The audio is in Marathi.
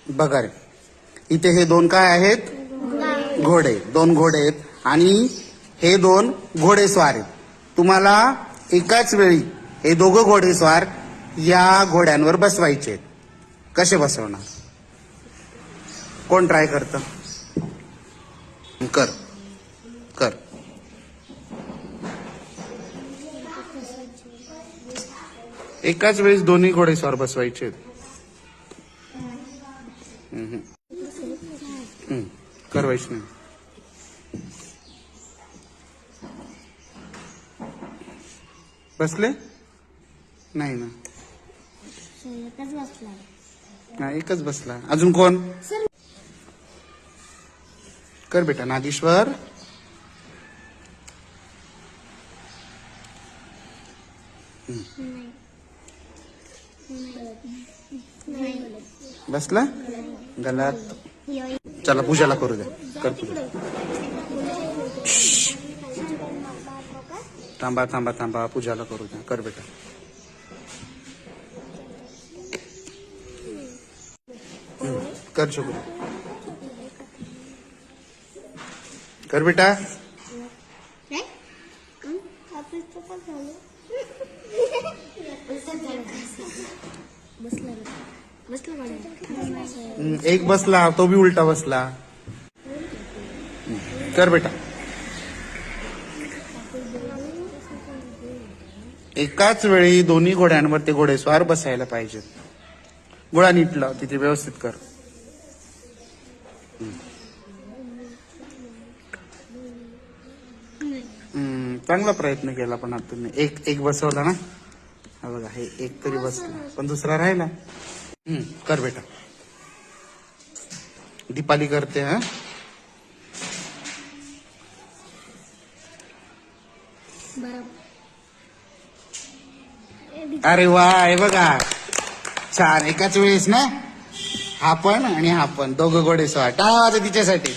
बघा रे, इथे हे दोन काय आहेत? घोडे. दोन घोडे आहेत आणि हे दोन घोडेस्वार आहेत. तुम्हाला एकाच वेळी हे दोघं घोडेस्वार या घोड्यांवर बसवायचे आहेत. कसे बसवणार? कोण ट्राय करतं? कर कर. एकाच वेळेस दोन्ही घोडेस्वार बसवायचे आहेत. कर वैष्णवी. बसले नाही ना? नाही, एकच बसला. अजून कोण? कर बेटा. नागेश्वर. बसला? गलत. चला पूजाला करू द्या. कर पूजा. थांबा थांबा थांबा, पूजाला करू द्या. कर बेटा. कर छोकरू. कर बेटा. एक बसला, तो भी उलटा बसला. कर बेटा. एकाच वेळी दोन्ही घोड्यांवर ते घोडेस्वार बसायला पाहिजेत. गोळा नीट लाव, तिथे व्यवस्थित कर. चांगला प्रयत्न केला पण आता तुम्ही. एक बसवला ना. हा बघा, हे एक तरी बसला पण दुसरा राहिला. कर बेटा. दीपाली करते. हा, अरे वा, हे बघा छान. एकाच वेळेस ना हा पण आणि हा पण दोघं घोडेस्वार. टाळा वाजवा तिच्यासाठी.